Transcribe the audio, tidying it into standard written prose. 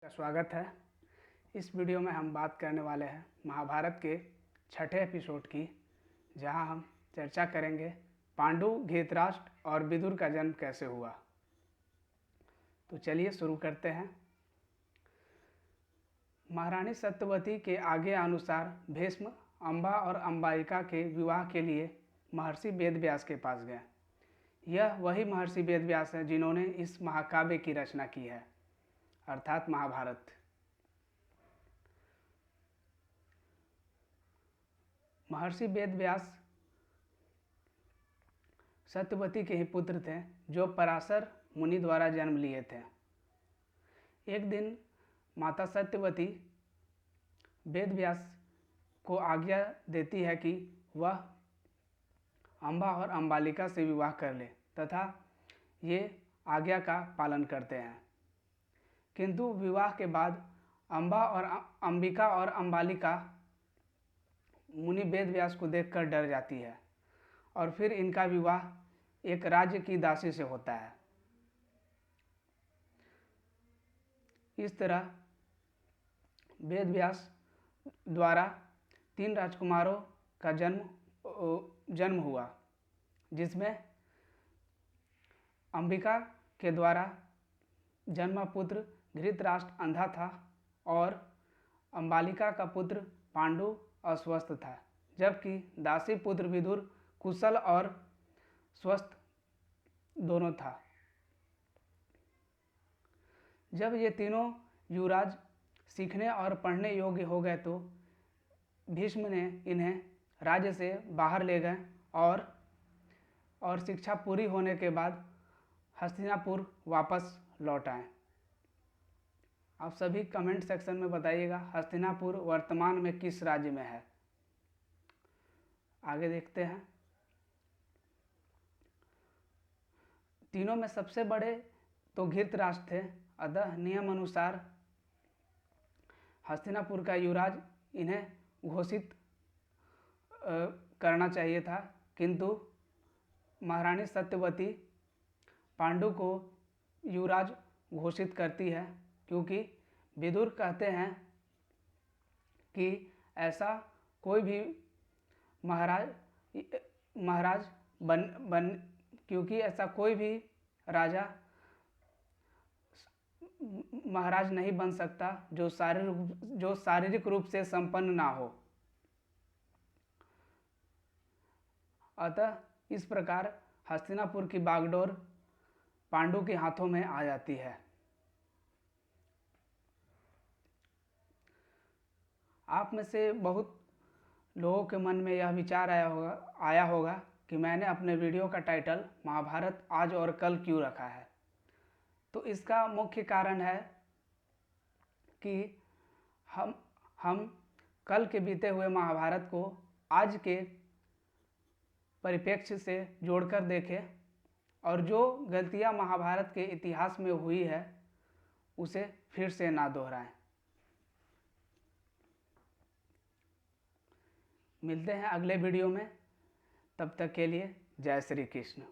स्वागत है। इस वीडियो में हम बात करने वाले हैं महाभारत के छठे एपिसोड की, जहां हम चर्चा करेंगे पांडु, धृतराष्ट्र और विदुर का जन्म कैसे हुआ। तो चलिए शुरू करते हैं। महारानी सत्यवती के आगे अनुसार भीष्म अंबा और अंबालिका के विवाह के लिए महर्षि वेदव्यास के पास गए। यह वही महर्षि वेदव्यास है जिन्होंने इस महाकाव्य की रचना की है, अर्थात महाभारत। महर्षि वेदव्यास सत्यवती के ही पुत्र थे, जो पराशर मुनि द्वारा जन्म लिए थे। एक दिन माता सत्यवती वेदव्यास को आज्ञा देती है कि वह अंबा और अंबालिका से विवाह कर ले, तथा ये आज्ञा का पालन करते हैं। किंतु विवाह के बाद अंबिका और अंबालिका मुनि वेदव्यास को देखकर डर जाती है और फिर इनका विवाह एक राज्य की दासी से होता है। इस तरह वेदव्यास द्वारा 3 राजकुमारों का जन्म हुआ, जिसमें अंबिका के द्वारा जन्मा पुत्र धृतराष्ट्र अंधा था और अंबालिका का पुत्र पांडु अस्वस्थ था, जबकि दासी पुत्र विदुर कुशल और स्वस्थ दोनों था। जब ये तीनों युवराज सीखने और पढ़ने योग्य हो गए तो भीष्म ने इन्हें राज्य से बाहर ले गए और शिक्षा पूरी होने के बाद हस्तिनापुर वापस लौट आए। आप सभी कमेंट सेक्शन में बताइएगा हस्तिनापुर वर्तमान में किस राज्य में है। आगे देखते हैं। तीनों में सबसे बड़े तो धृतराष्ट्र थे, अतः नियम अनुसार हस्तिनापुर का युवराज इन्हें घोषित करना चाहिए था, किंतु महारानी सत्यवती पांडु को युवराज घोषित करती है, क्योंकि विदुर कहते हैं कि ऐसा कोई भी ऐसा कोई भी राजा महाराज नहीं बन सकता जो शारीरिक रूप से संपन्न ना हो। अतः इस प्रकार हस्तिनापुर की बागडोर पांडु के हाथों में आ जाती है। आप में से बहुत लोगों के मन में यह विचार आया होगा कि मैंने अपने वीडियो का टाइटल महाभारत आज और कल क्यों रखा है। तो इसका मुख्य कारण है कि हम कल के बीते हुए महाभारत को आज के परिप्रेक्ष्य से जोड़कर देखें और जो गलतियां महाभारत के इतिहास में हुई है उसे फिर से ना दोहराएं। मिलते हैं अगले वीडियो में, तब तक के लिए जय श्री कृष्ण।